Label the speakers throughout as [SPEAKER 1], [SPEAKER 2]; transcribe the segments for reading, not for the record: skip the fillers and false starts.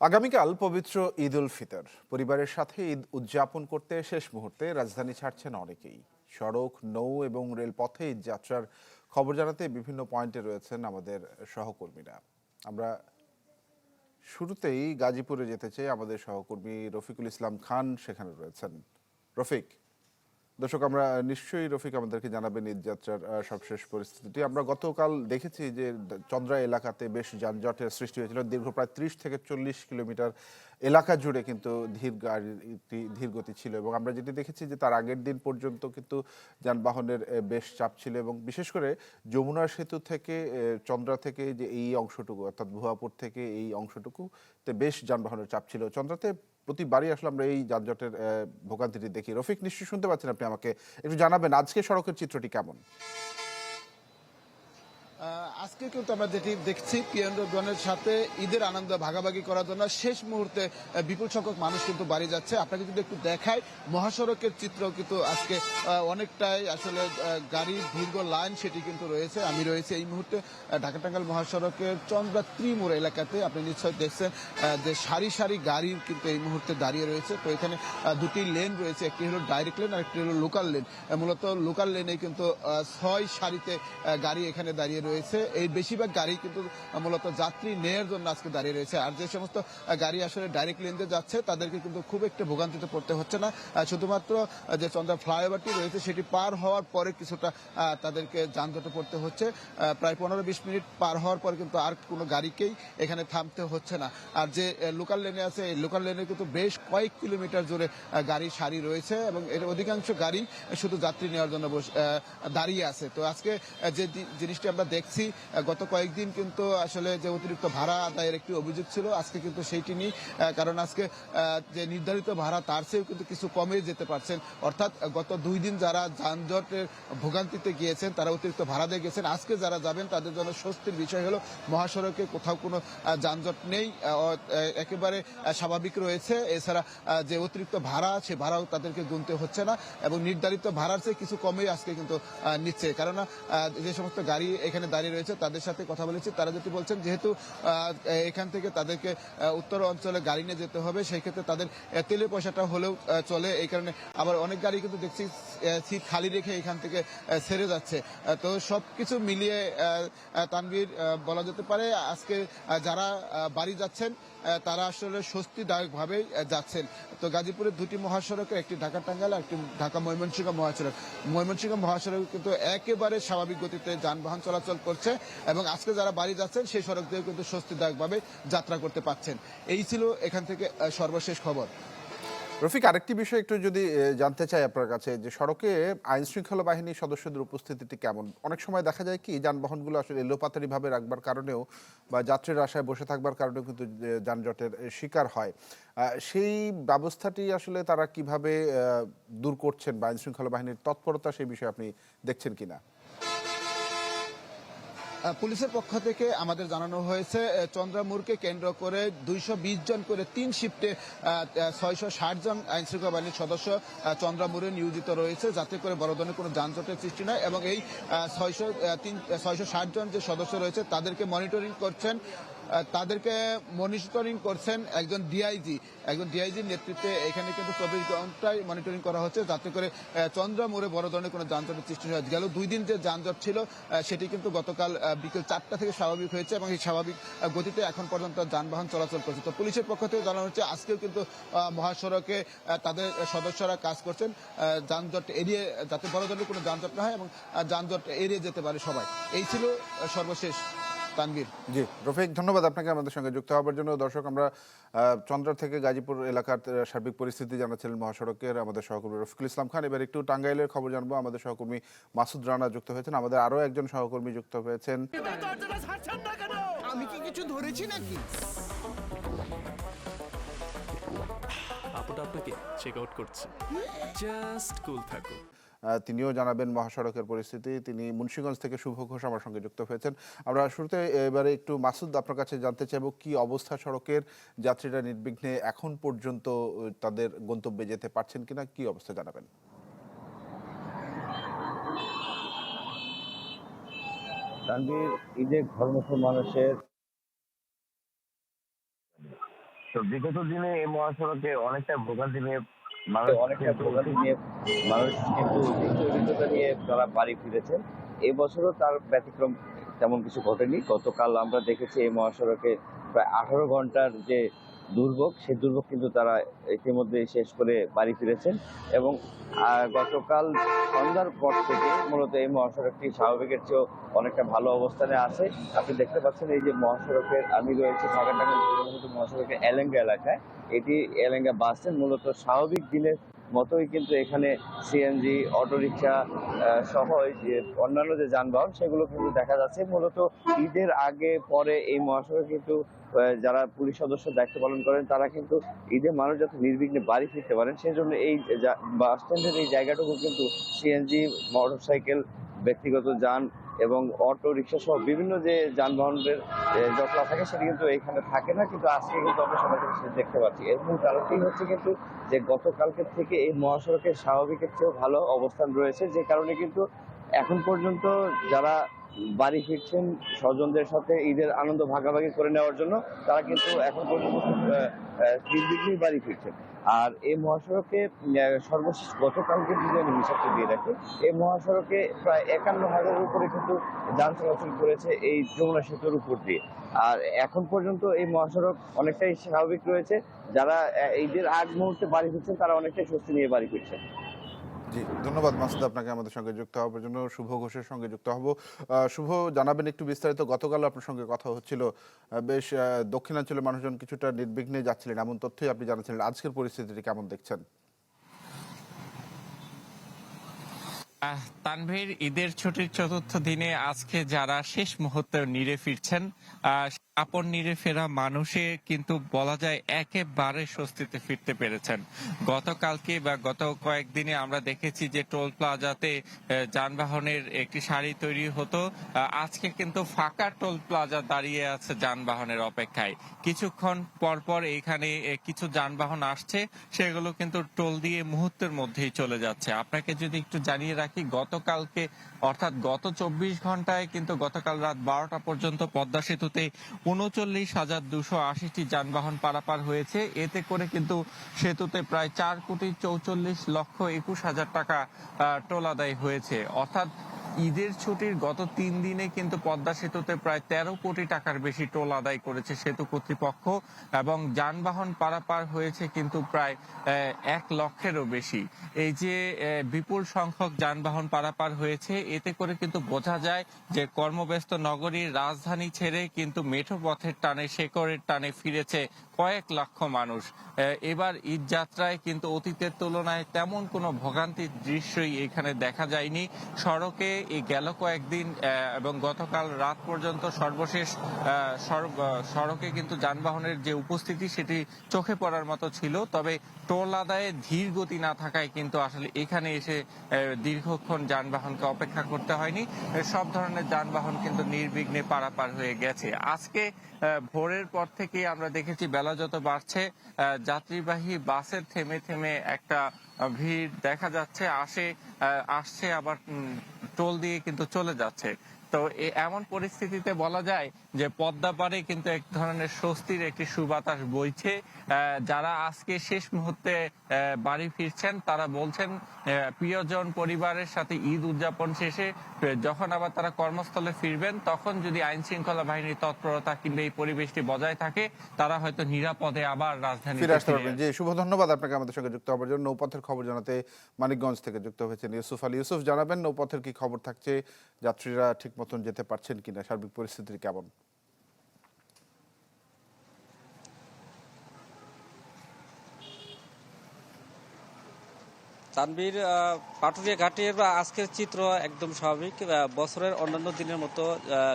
[SPEAKER 1] আগামীকাল পবিত্র ঈদ উল ফিতর। পরিবারের সাথে ঈদ উদযাপন করতে শেষ মুহূর্তে রাজধানী ছাড়ছেন অনেকেই। সড়ক, নৌ এবং রেলপথে ঈদ যাত্রার খবর জানাতে বিভিন্ন পয়েন্টে রয়েছেন আমাদের সহকর্মীরা। আমরা শুরুতেই গাজীপুরে যেতে চাই। আমাদের সহকর্মী রফিকুল ইসলাম খান সেখানে রয়েছেন। রফিক, দর্শক, আমরা নিশ্চয়ই রফিক আমাদেরকে জানাবেন ঈদ যাত্রার সবশেষ পরিস্থিতিটি। আমরা গতকাল দেখেছি যে চন্দ্রা এলাকাতে বেশ যানজটের সৃষ্টি হয়েছিল। দীর্ঘ প্রায় 30 থেকে 40 কিলোমিটার এলাকা জুড়ে কিন্তু ধীর গতি ছিল, এবং আমরা যেটি দেখেছি যে তার আগের দিন পর্যন্ত কিন্তু যানবাহনের বেশ চাপ ছিল, এবং বিশেষ করে যমুনা সেতু থেকে চন্দ্রা থেকে যে এই অংশটুকু, অর্থাৎ ভুয়াপুর থেকে এই অংশটুকুতে বেশ যানবাহনের চাপ ছিল। চন্দ্রাতে প্রতিবারই আসলে আমরা এই যানজটের ভোগান্তিটি দেখি। রফিক, নিশ্চয়ই শুনতে পাচ্ছেন আপনি আমাকে, একটু জানাবেন আজকে সড়কের চিত্রটি কেমন?
[SPEAKER 2] আজকে কিন্তু আমরা যেটি দেখছি প্রিয়জনের সাথে ঈদের আনন্দ ভাগাভাগি করার জন্য শেষ মুহূর্তে বিপুল সংখ্যক মানুষ কিন্তু বাড়ি যাচ্ছে। আপনাকে যদি একটু দেখাই, মহাসড়কের চিত্র কিন্তু আজকে অনেকটাই আসলে গাড়ির দীর্ঘ লাইন সেটি কিন্তু রয়েছে। আমি রয়েছে এই মুহূর্তে ঢাকা টাঙ্গাইল মহাসড়কের চন্দ্রা ত্রিমোড় এলাকাতে। আপনি নিশ্চয় দেখছেন যে সারি সারি গাড়ি কিন্তু এই মুহূর্তে দাঁড়িয়ে রয়েছে। তো এখানে দুটি লেন রয়েছে, একটি হলো ডাইরেক্ট লেন আর একটি হলো লোকাল লেন। মূলত লোকাল লেনে কিন্তু 6 সারিতে গাড়ি এখানে দাঁড়িয়ে রয়েছে। এই বেশিরভাগ গাড়ি কিন্তু মূলত যাত্রী নেয়ার জন্য আজকে দাঁড়িয়ে রয়েছে। আর যে সমস্ত গাড়ি আসলে ডাইরেক্ট লেন দিয়ে যাচ্ছে তাদেরকে কিন্তু খুব একটা ভোগান্তিতে পড়তে হচ্ছে না। শুধুমাত্র যে চন্দ্রা ফ্লাইওভারটি রয়েছে সেটি পার হওয়ার পরে কিছুটা তাদেরকে যানজটে পড়তে হচ্ছে। প্রায় 15-20 মিনিট পার হওয়ার পর কিন্তু আর কোনো গাড়িকেই এখানে থামতে হচ্ছে না। আর যে লোকাল লেনে আছে, এই লোকাল লেনে কিন্তু বেশ কয়েক কিলোমিটার জুড়ে গাড়ির সারি রয়েছে, এবং এর অধিকাংশ গাড়ি শুধু যাত্রী নেওয়ার জন্য দাঁড়িয়ে আছে। তো আজকে যে জিনিসটি আমরা দেখছি, গত কয়েকদিন কিন্তু আসলে যে অতিরিক্ত ভাড়া আদায়ের একটি অভিযোগ ছিল, আজকে কিন্তু সেইটি নেই। কারণ আজকে যে নির্ধারিত ভাড়া তার চেয়েও কিন্তু কিছু কমে যেতে পারছেন। অর্থাৎ গত 2 দিন যারা যানজটের ভোগান্তিতে গিয়েছেন তারা অতিরিক্ত ভাড়া দিয়ে গেছেন। আজকে যারা যাবেন তাদের জন্য স্বস্তির বিষয় হলো মহাসড়কে কোথাও কোনো যানজট নেই, একেবারে স্বাভাবিক রয়েছে। এছাড়া যে অতিরিক্ত ভাড়া, সে ভাড়াও তাদেরকে গুনতে হচ্ছে না, এবং নির্ধারিত ভাড়ার চেয়ে কিছু কমে আজকে কিন্তু নিচ্ছে। কেননা যে সমস্ত গাড়ি এখানে দাঁড়িয়ে রয়েছে তাদের সাথে কথা বলেছি, তারা যেটি বলছেন যেহেতু এখান থেকে তাদেরকে উত্তর অঞ্চলে গাড়ি নিয়ে যেতে হবে, সেই ক্ষেত্রে তাদের তেলের পয়সাটা হলেও চলে। এই কারণে আবার অনেক গাড়ি কিন্তু দেখছি সিট খালি রেখে এখান থেকে ছেড়ে যাচ্ছে। তো সবকিছু মিলিয়ে তানভীর, বলা যেতে পারে আজকে যারা বাড়ি যাচ্ছেন তারা আসলে স্বস্তিদায়কভাবে যাচ্ছেন। তো গাজীপুরের দুটি মহাসড়কে, একটি ঢাকা টাঙ্গাইল আর একটি ঢাকা ময়মনসিংহ মহাসড়ক। ময়মনসিংহ মহাসড়ক কিন্তু একেবারে স্বাভাবিক গতিতে যানবাহন চলাচল করছে, এবং আজকে যারা বাড়ি যাচ্ছেন সেই সড়ক দিয়ে কিন্তু স্বস্তিদায়কভাবে যাত্রা করতে পারছেন। এই ছিল এখান থেকে সর্বশেষ খবর।
[SPEAKER 1] রফিক, আরেকটি বিষয় একটু যদি জানতে চাই আপনার কাছে, যে সড়কে আইন শৃঙ্খলা বাহিনীর সদস্যদের উপস্থিতিটি কেমন? অনেক সময় দেখা যায় কি যানবাহনগুলো আসলে এলোপাতাড়িভাবে রাখবার কারণেও বা যাত্রীর আশায় বসে থাকবার কারণেও কিন্তু যানজটের শিকার হয়। সেই ব্যবস্থাটি আসলে তারা কিভাবে দূর করছেন, বা আইন শৃঙ্খলা বাহিনীর তৎপরতা সেই বিষয়ে আপনি দেখছেন কিনা?
[SPEAKER 2] পুলিশের পক্ষ থেকে আমাদের জানানো হয়েছে চন্দ্রামুরকে কেন্দ্র করে 220 জন করে 3 শিফটে 660 জন আইনশৃঙ্খলা বাহিনীর সদস্য চন্দ্রামুরে নিয়োজিত রয়েছে, যাতে করে বড় ধরনের কোনো যানজটের সৃষ্টি নয়। এবং এই 660 জন যে সদস্য রয়েছে তাদেরকে মনিটরিং করছেন একজন ডিআইজির নেতৃত্বে। এখানে কিন্তু 24 ঘন্টায় মনিটরিং করা হচ্ছে, যাতে করে চন্দ্রামোড়ে বড় ধরনের কোনো যানজটের সৃষ্টি হয়। গেল 2 দিন যে যানজট ছিল সেটি কিন্তু গতকাল বিকেল 4টা থেকে স্বাভাবিক হয়েছে, এবং এই স্বাভাবিক গতিতে এখন পর্যন্ত যানবাহন চলাচল করছে। তো পুলিশের পক্ষ থেকে জানানো হচ্ছে আজকেও কিন্তু মহাসড়কে তাদের সদস্যরা কাজ করছেন যানজট এড়িয়ে, যাতে বড় ধরনের কোনো যানজট না হয় এবং যানজট এড়িয়ে যেতে পারে সবাই। এই ছিল সর্বশেষ। তানভীর।
[SPEAKER 1] জি রফিক, ধন্যবাদ আপনাকে আমাদের সঙ্গে যুক্ত হওয়ার জন্য। দর্শক, আমরা চন্দ্রা থেকে গাজীপুর এলাকার সার্বিক পরিস্থিতি জানাচ্ছিলেন মহাসড়কের আমাদের সহকর্মী রফিকুল ইসলাম খান। এবার একটু টাঙ্গাইলের খবর জানবো। আমাদের সহকর্মী মাসুদ রানা যুক্ত হয়েছেন, আমাদের আরো একজন সহকর্মী যুক্ত হয়েছেন।
[SPEAKER 3] আমি কি কিছু ধরেছি নাকি?
[SPEAKER 4] আপুটা আপনাকে চেক আউট করছে, জাস্ট কুল থাকুন।
[SPEAKER 1] তিনিও জানাবেন মহাসড়কের পরিস্থিতি। তিনি মুন্সিগঞ্জ থেকে শুভ ঘোষ আমার সঙ্গে যুক্ত হয়েছেন। আমরা শুরুতে এবারে একটু মাসুদ আপনার কাছে জানতে চাইব কি অবস্থা সড়কের, যাত্রীরা নির্বিঘ্নে এখন পর্যন্ত তাদের গন্তব্যে যেতে পারছেন কিনা, কি অবস্থা জানাবেন?
[SPEAKER 5] তানভীর, ঈদে ঘরমুখী মানুষের তো বিগত দিনে এই মহাসড়কে অনেকটা ভোগান্তি নিয়ে মানুষ কিন্তু নিশ্চয়তা নিয়ে তারা বাড়ি ফিরেছেন। এবছরও তার ব্যতিক্রম তেমন কিছু ঘটেনি। গতকাল আমরা দেখেছি এই মহাসড়কে প্রায় 18 ঘন্টার যে দুর্ভোগ, সেই দুর্ভোগ কিন্তু তারা ইতিমধ্যে শেষ করে বাড়ি ফিরেছেন এবং গতকাল সন্ধ্যার পর থেকে মূলত এই মহাসড়কটি স্বাভাবিকের চেয়েও অনেকটা ভালো অবস্থানে আছে। আপনি দেখতে পাচ্ছেন এই যে মহাসড়কের, আমি রয়েছি ঢাকা-টাঙ্গাইল মহাসড়কের এলেঙ্গা এলাকায়। এটি এলেঙ্গা বাস স্ট্যান্ড। মূলত স্বাভাবিক দিনের মতোই কিন্তু এখানে সিএনজি, অটোরিকশা সহ যে অন্যান্য যে যানবাহন সেগুলো কিন্তু দেখা যাচ্ছে। মূলত ঈদের আগে পরে এই মহাসড়কে কিন্তু যারা পুলিশ সদস্য দায়িত্ব পালন করেন তারা কিন্তু ঈদে মানুষ যাতে নির্বিঘ্নে বাড়ি ফিরতে পারেন সেই জন্য এই বাস স্ট্যান্ডের এই জায়গাটুকু কিন্তু সিএনজি, মোটরসাইকেল, ব্যক্তিগত যান এবং অটো রিক্সা সহ বিভিন্ন যে যানবাহনের জটলা থাকে সেটা কিন্তু এখানে থাকে না, কিন্তু আজকে কিন্তু আমরা সবাই দেখতে পাচ্ছি। এর মূল কারণটি হচ্ছে কিন্তু যে গতকালকের থেকে এই মহাসড়কের স্বাভাবিকের চেয়েও ভালো অবস্থান রয়েছে, যে কারণে কিন্তু এখন পর্যন্ত যারা বাড়ি ফিরছেন স্বজনদের সাথে ঈদের আনন্দ ভাগাভাগি করে নেওয়ার জন্য, তারা কিন্তু এখন পর্যন্ত নির্বিঘ্নেই বাড়ি ফিরছেন। আর এই মহাসড়কে সর্বশেষ গতকালকে যদি আমি হিসাবটা দিয়ে রাখি, এই মহাসড়কে প্রায় 51,000-এর উপরে কিন্তু যান চলাচল করেছে এই যমুনা সেতুর উপর দিয়ে। আর এখন পর্যন্ত এই মহাসড়ক অনেকটাই স্বাভাবিক রয়েছে। যারা ঈদের আগ মুহূর্তে বাড়ি ফিরছেন তারা অনেকটাই স্বস্তি নিয়ে বাড়ি ফিরছেন।
[SPEAKER 1] জি, ধন্যবাদ মাসুদ আপনাকে আমাদের সঙ্গে যুক্ত হওয়ার জন্য। শুভ ঘোষের সঙ্গে যুক্ত হব। শুভ, জানাবেন একটু বিস্তারিত। গতকাল আপনার সঙ্গে কথা হচ্ছিল, বেশ দক্ষিণাঞ্চলের মানুষজন কিছুটা নির্বিঘ্নে যাচ্ছিলেন এমন তথ্যই আপনি জানাচ্ছিলেন। আজকের পরিস্থিতিটি কেমন দেখছেন?
[SPEAKER 6] তানভীর, ঈদের ছুটির চতুর্থ দিনে আজকে যারা শেষ মুহূর্তে নিরে ফিরছেন, আপন নিরে ফেরা মানুষে কিন্তু বলা যায় একেবারে স্বস্তিতে ফিরতে পেরেছেন। গতকালকে বা গত কয়েকদিনে আমরা দেখেছি যে টোল প্লাজাতে যানবাহনের একটি সারি তৈরি হতো। আজকে কিন্তু ফাঁকা টোল প্লাজা দাঁড়িয়ে আছে যানবাহনের অপেক্ষায়। কিছুক্ষণ পরপর এখানে কিছু যানবাহন আসছে, সেগুলো কিন্তু টোল দিয়ে মুহূর্তের মধ্যেই চলে যাচ্ছে। আপনাকে যদি একটু জানিয়ে রাখি, গতকালকে অর্থাৎ গত 24 ঘন্টায় কিন্তু গতকাল রাত 12টা পর্যন্ত পদ্মা সেতুতে 39,280টি যানবাহন পারাপার হয়েছে। এতে করে কিন্তু সেতুতে প্রায় 4,44,21,000 টাকা টোল আদায় হয়েছে। অর্থাৎ ঈদের ছুটির গত 3 দিনে কিন্তু পদ্মা সেতুতে প্রায় 13 কোটি টাকার বেশি টোল আদায় করেছে সেতু কর্তৃপক্ষ, এবং যানবাহন পারাপার হয়েছে কিন্তু প্রায় 1 লক্ষেরও বেশি। এই যে বিপুল সংখ্যক যানবাহন পারাপার হয়েছে, এতে করে কিন্তু বোঝা যায় যে কর্মব্যস্ত নগরীর রাজধানী ছেড়ে কিন্তু মেঠো পথের টানে, শেকড়ের টানে ফিরেছে কয়েক লক্ষ মানুষ। এবার ঈদ যাত্রায় কিন্তু অতীতের তুলনায় তেমন কোনো ভোগান্তির দৃশ্যই এখানে দেখা যায়নি। সড়কে এই গেল কয়েকদিন এবং গতকাল রাত পর্যন্ত সর্বশেষ সড়কে কিন্তু যানবাহনের যে উপস্থিতি সেটি চোখে পড়ার মতো ছিল। তবে টোল আদায়ে ধীর গতি না থাকায় কিন্তু আসলে এখানে এসে দীর্ঘক্ষণ যানবাহনকে অপেক্ষা করতে হয়নি। সব ধরনের যানবাহন কিন্তু নির্বিঘ্নে পারাপার হয়ে গেছে। আজকে ভোরের পর থেকে আমরা দেখেছি বেলা যত বাড়ছে যাত্রীবাহী বাসের থেমে থেমে একটা ভিড় দেখা যাচ্ছে, আসছে আবার টোল দিয়ে কিন্তু চলে যাচ্ছে। তো এমন পরিস্থিতিতে বলা যায় যে পদ্মা পাড়ে কিন্তু এক ধরনের স্বস্তির একটি সুবাতাস বইছে। যারা আজকে শেষ মুহূর্তে বাড়ি ফিরছেন তারা বলছেন প্রিয়জন পরিবারের সাথে ঈদ উদযাপন শেষে যখন আবার তারা কর্মস্থলে ফিরবেন, তখন যদি আইন শৃঙ্খলা বাহিনীর তৎপরতা কিংবা এই পরিবেশটি বজায় থাকে, তারা হয়তো নিরাপদে আবার রাজধানীতে
[SPEAKER 1] ফিরে আসতে পারবেন। জি, শুভ, ধন্যবাদ আপনাকে আমাদের সঙ্গে যুক্ত হওয়ার জন্য। নৌপথের খবর জানাতে মানিকগঞ্জ থেকে যুক্ত হয়েছেন ইউসুফ আলী। ইউসুফ, জানাবেন নৌপথের কি খবর থাকছে, যাত্রীরা ঠিক মতন যেতে পারছেন কিনা, সার্বিক পরিস্থিতি কেমন?
[SPEAKER 7] তানভীর, পাটুরিয়া ঘাটের আজকের চিত্র একদম স্বাভাবিক। বছরের অন্যান্য দিনের মতো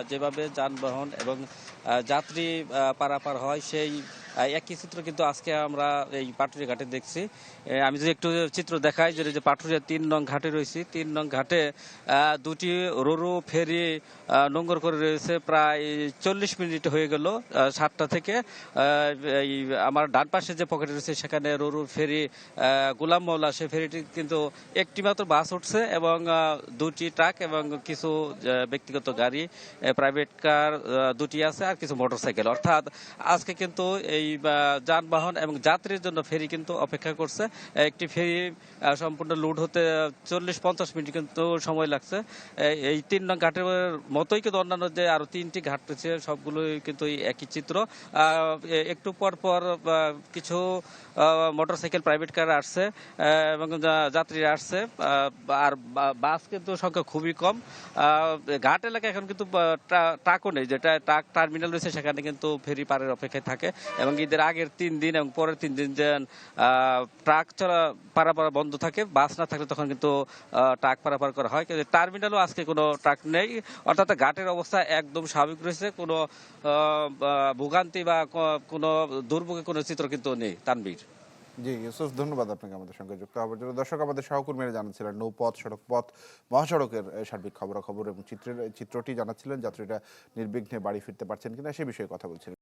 [SPEAKER 7] যেভাবে যানবাহন এবং যাত্রী পারাপার হয় সেই একই চিত্র কিন্তু আজকে আমরা এই পাটুরিয়া ঘাটে দেখছি। আমি যদি একটু চিত্র দেখাই, যে পাটুরিয়া 3 নং ঘাটে রয়েছি, 3 নং ঘাটে দুটি রোরো ফেরি নোঙ্গর করে রয়েছে। প্রায় 40 মিনিট হয়ে গেল 7টা থেকে। এই আমার ডান পাশে যে পকেটে রয়েছে সেখানে রোরো ফেরি গোলাম মৌলা, সে ফেরিটি কিন্তু একটি মাত্র বাস উঠছে এবং 2টি ট্রাক এবং কিছু ব্যক্তিগত গাড়ি, প্রাইভেট কার 2টি আছে আর কিছু মোটরসাইকেল। অর্থাৎ আজকে কিন্তু এই এই যানবাহন এবং যাত্রীর জন্য ফেরি কিন্তু অপেক্ষা করছে। একটি ফেরি সম্পূর্ণ লোড হতে 40-50 মিনিট কিন্তু সময় লাগছে। এই 3 নং ঘাটের মতোই কিন্তু অন্যান্য যে আরো 3টি ঘাট রয়েছে সবগুলোই কিন্তু এই একই চিত্র। একটু পর পর কিছু মোটরসাইকেল প্রাইভেট কার আসছে এবং যাত্রীরা আসছে, আর বাস কিন্তু সংখ্যা খুবই কম। ঘাট এলাকায় এখন কিন্তু ট্রাকও নেই, যেটা ট্রাক টার্মিনাল রয়েছে সেখানে কিন্তু ফেরি পারের অপেক্ষায় থাকে। এবং ঈদের আগের 3 দিন এবং পরের 3 দিন যে ট্রাক পারাপার বন্ধ থাকে, বাস না থাকলে তখন কিন্তু ট্রাক পারাপার করা হয়। কিন্তু টার্মিনালও আজকে কোনো ট্রাক নেই, অর্থাৎ ঘাটের অবস্থা একদম স্বাভাবিক রয়েছে। কোনো ভোগান্তি বা কোনো দুর্ভোগের কোনো চিত্র কিন্তু নেই। তানভীর।
[SPEAKER 1] জি ইউসুফ, ধন্যবাদ আপনাকে আমাদের সঙ্গে যুক্ত হওয়ার জন্য। দর্শক, আমাদের সহকর্মীরা জানাচ্ছিলেন নৌপথ, সড়কপথ, মহাসড়কের সার্বিক খবরাখবর এবং চিত্রটি জানাচ্ছিলেন যাত্রীরা নির্বিঘ্নে বাড়ি ফিরতে পারছেন কিনা সে বিষয়ে কথা বলছিলেন।